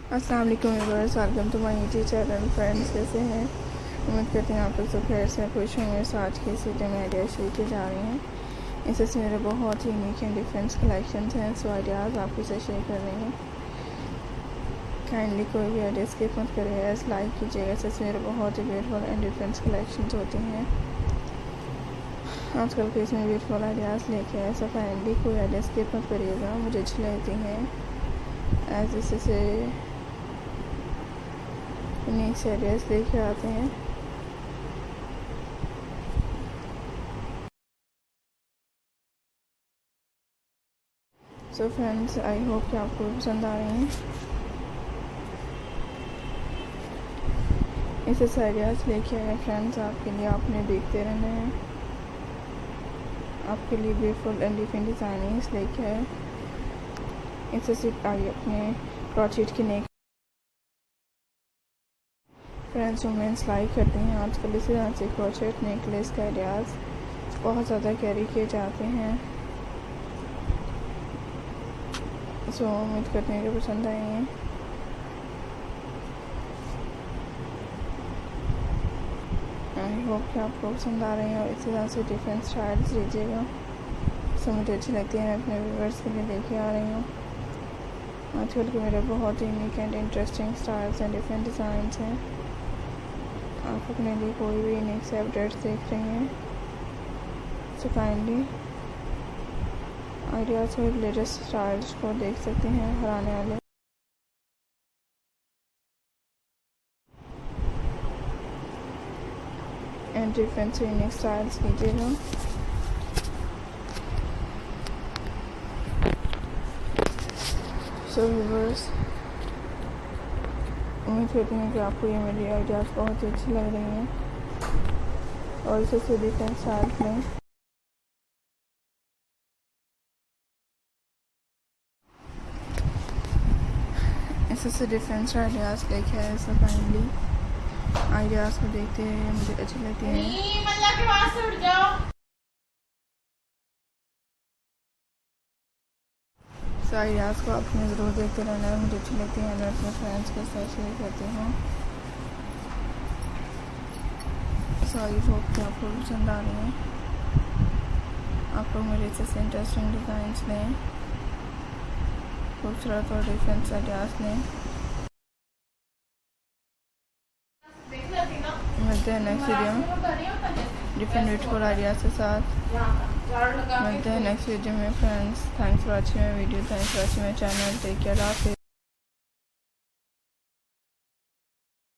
अस्सलाम वालेकुम viewers, welcome to my YouTube channel. Friends, कैसे हैं? उम्मीद करते हैं आप लोग सब खैर से खुश होंगे। सो आज की इस वीडियो में आइडियाज़ शेयर किए जा रहे हैं। इससे मेरे बहुत ही यूनिक एंड डिफरेंट कलेक्शंस हैं। सो आइडियाज़ आपके साथ शेयर कर रही हूँ। काइंडली कोई भी आइडिया स्किप मत करिएगा, लाइक कीजिएगा। इससे मेरे बहुत ही ब्यूटीफुल एंड डिफरेंट कलेक्शंस होती हैं। आजकल के इसमें ब्यूटीफुल आइडियाज़ लेके आए। सो काइंडली कोई आइडिया स्किप मत करिएगा, मुझे अच्छी लगती हैं। एज इससे यूनिक से आइडियाज़ लेके आते हैं। सो फ्रेंड्स, आई होप कि आपको पसंद आ रही हैं। इसे आइडियाज़ लेके आए फ्रेंड्स आपके लिए। आपने देखते रहना है। आपके लिए ब्यूटीफुल एंड डिफरेंट डिज़ाइनिंग्स लेके आए। इसे सिर्फ आइए अपने क्रोचेट की नेक फ्रेंड्स वुमेंस लाइक करते हैं आजकल। इसी तरह से क्रोचेट नेकलेस के आइडियाज़ बहुत ज़्यादा कैरी किए जाते हैं। सो उम्मीद करते हैं कि पसंद आएंगे। आई होप कि आपको पसंद आ रहे हैं और इसी तरह से डिफरेंट स्टाइल्स लीजिएगा। सो मुझे अच्छी लगती है, मैं अपने व्यूअर्स के लिए लेके आ रही हूँ। आजकल के मेरे बहुत unique and interesting styles and different designs हैं। आप अपने लिए कोई भी यूनिक से अपडेट्स देख रही हैं। सो काइंडली आइडियाज़ के लेटेस्ट स्टाइल्स को देख सकते हैं हर आने वाले। एंड डिफरेंट से यूनिक स्टाइल्स कीजिएगा। सो व्यूअर्स, उम्मीद करती हूँ कि आपको ये मेरी आइडियाज़ बहुत ही अच्छी लग रही हैं और इसे डिफरेंट स्टाइल्स में इससे डिफरेंट आइडियाज़ लेके आए। सो काइंडली आइडियाज़ को देखते हैं, मुझे अच्छी लगती है। सो आइडियाज़ को आपने ज़रूर देखते रहना है, मुझे अच्छी लगती है। मैं अपने फ्रेंड्स के साथ शेयर करती हूँ। सो आई होप कि आपको पसंद आ रही हैं। आप लोग मेरे से इंटरेस्टिंग डिज़ाइंस लें, खूबसूरत और डिफरेंट आइडियाज़ लें। मिलते हैं नेक्स्ट वीडियो में डिफरेंट ब्यूटीफुल आइडियाज़ के साथ। मिलते हैं नेक्स्ट वीडियो में friends. Thanks for watching my video, thanks for watching my channel. Take care.